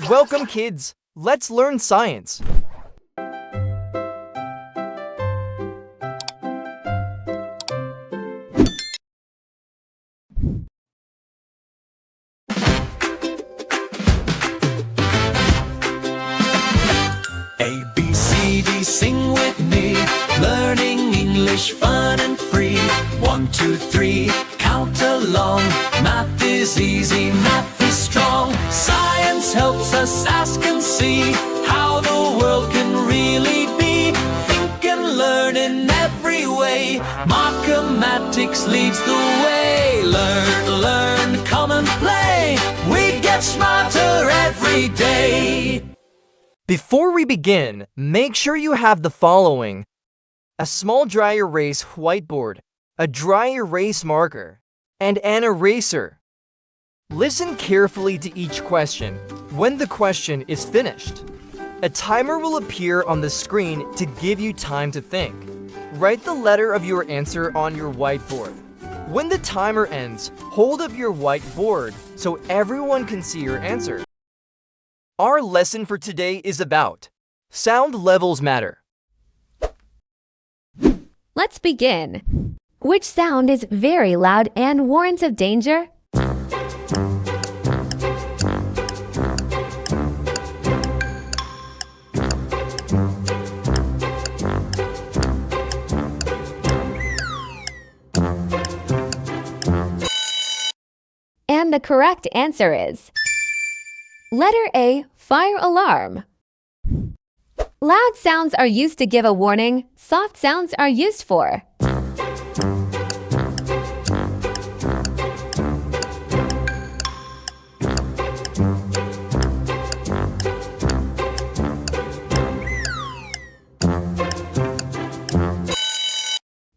Welcome, kids. Let's learn science. A, B, C, D, sing with me. Learning English fun and free. 1, 2, 3, count along. Math is easy, math is strong. Science helps us ask and see how the world can really be. Think and learn in every way. Markimatics leads the way. Learn, come and play. We get smarter every day. Before we begin, make sure you have the following: a small dry erase whiteboard, a dry erase marker, and an eraser. Listen carefully to each question. When the question is finished, a timer will appear on the screen to give you time to think. Write the letter of your answer on your whiteboard. When the timer ends, hold up your whiteboard so everyone can see your answer. Our lesson for today is about sound levels matter. Let's begin. Which sound is very loud and warns of danger? And the correct answer is letter A, fire alarm. Loud sounds are used to give a warning. Soft sounds are used for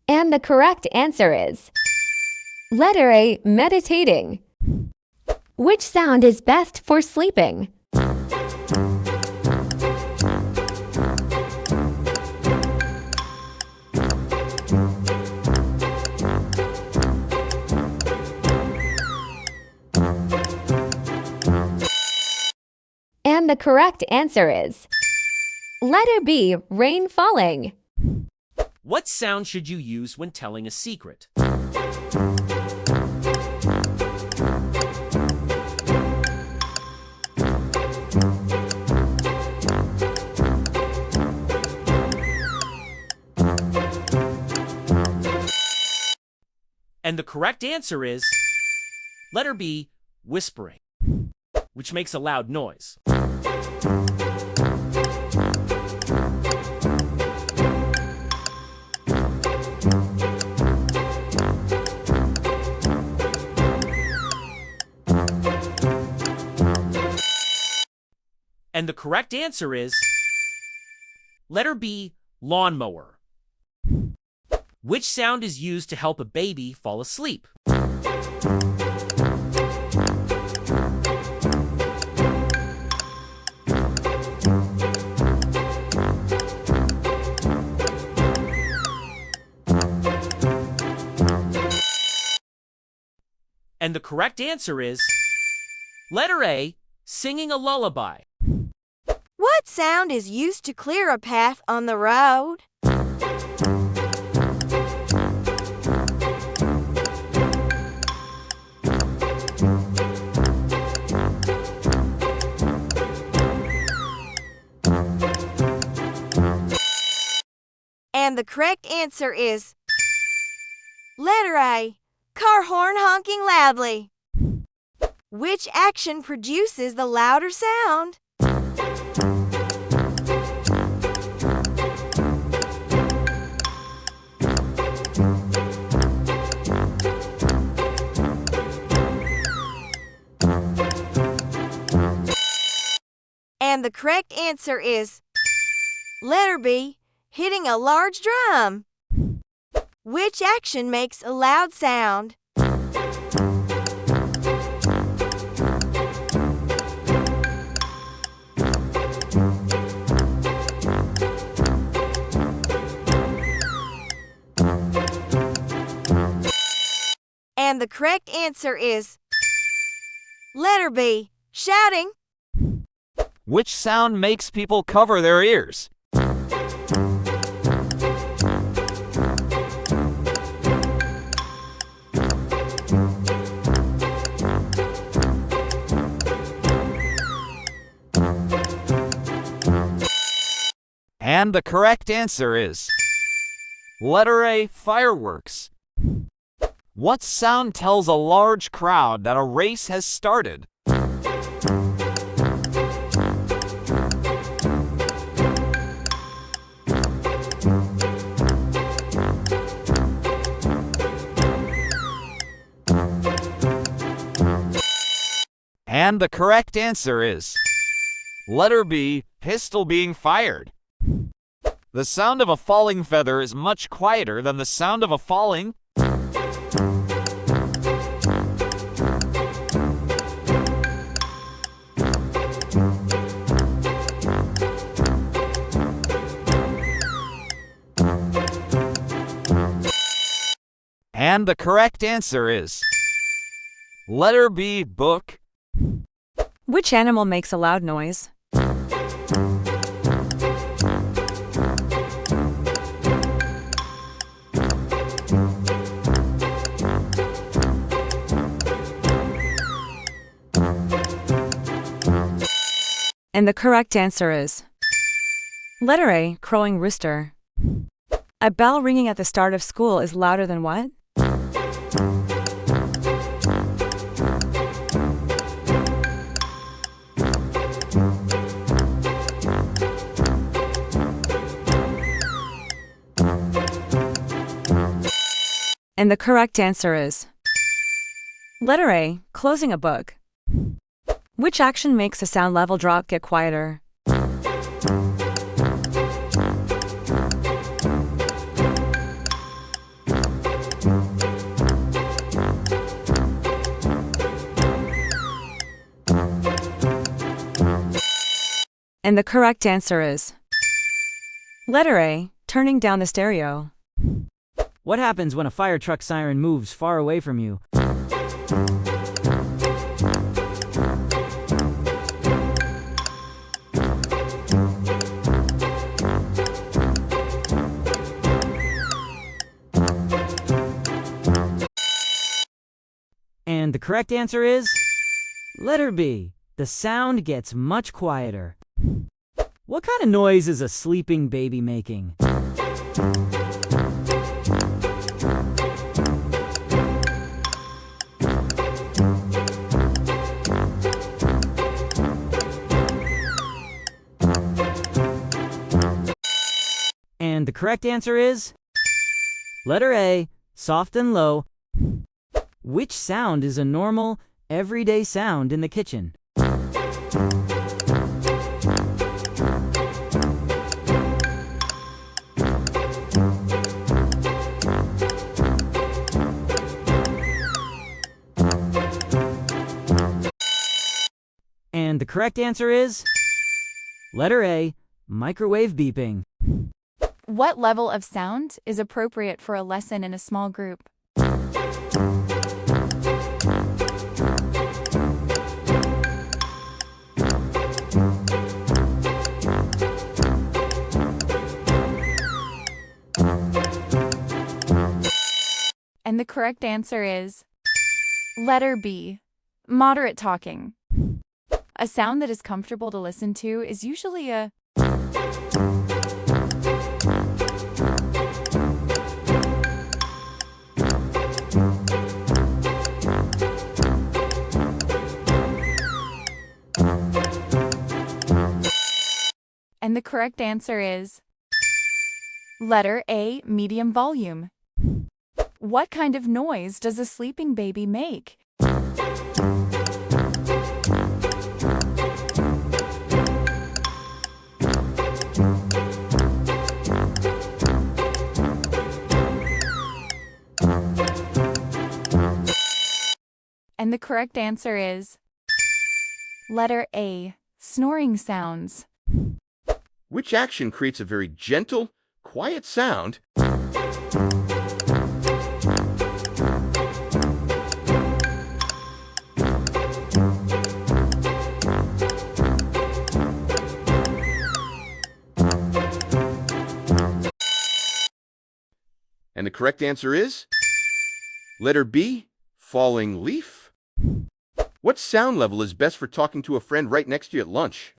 and the correct answer is letter A, meditating. Which sound is best for sleeping? And the correct answer is letter B, rain falling. What sound should you use when telling a secret? And the correct answer is letter B, whispering, which makes a loud noise. And the correct answer is letter B, lawnmower. Which sound is used to help a baby fall asleep? And the correct answer is letter A, singing a lullaby. What sound is used to clear a path on the road? And the correct answer is letter A, car horn honking loudly. Which action produces the louder sound? And the correct answer is letter B, hitting a large drum. Which action makes a loud sound? And the correct answer is letter B, shouting. Which sound makes people cover their ears? And the correct answer is letter A, fireworks. What sound tells a large crowd that a race has started? And the correct answer is letter B, pistol being fired. The sound of a falling feather is much quieter than the sound of a falling. And the correct answer is letter B, book. Which animal makes a loud noise? And the correct answer is letter A, crowing rooster. A bell ringing at the start of school is louder than what? And the correct answer is letter A, closing a book. Which action makes a sound level drop get quieter? And the correct answer is letter A, turning down the stereo. What happens when a fire truck siren moves far away from you? And the correct answer is letter B. The sound gets much quieter. What kind of noise is a sleeping baby making? And the correct answer is letter A, soft and low. Which sound is a normal, everyday sound in the kitchen? And the correct answer is letter A, microwave beeping. What level of sound is appropriate for a lesson in a small group? And the correct answer is letter B, moderate talking. A sound that is comfortable to listen to is usually a And the correct answer is letter A, medium volume. What kind of noise does a sleeping baby make? And the correct answer is letter A, snoring sounds. Which action creates a very gentle, quiet sound? And the correct answer is letter B, falling leaf. What sound level is best for talking to a friend right next to you at lunch?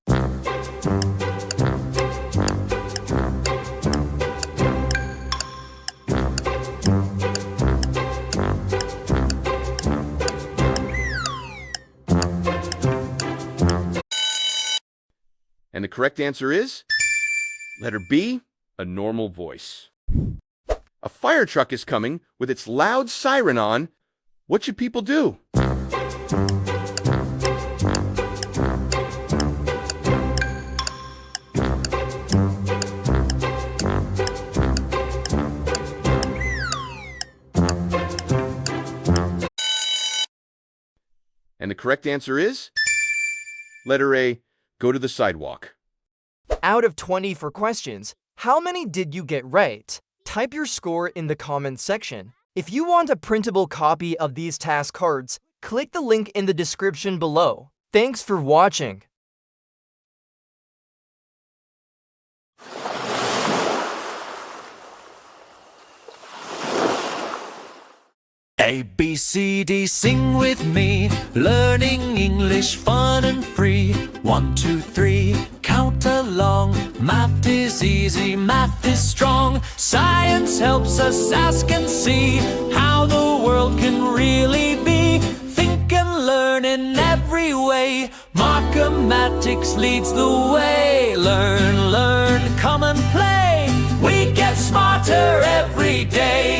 And the correct answer is letter B, a normal voice. A fire truck is coming with its loud siren on. What should people do? And the correct answer is letter A, go to the sidewalk. Out of 20 for questions, how many did you get right? Type your score in the comments section. If you want a printable copy of these task cards, click the link in the description below. Thanks for watching. A, B, C, D, sing with me. Learning English fun and free. 1, 2, 3, count along. Math is easy, math is strong. Science helps us ask and see how the world can really be. Think and learn in every way. Markimatics leads the way. Learn, learn, come and play. We get smarter every day.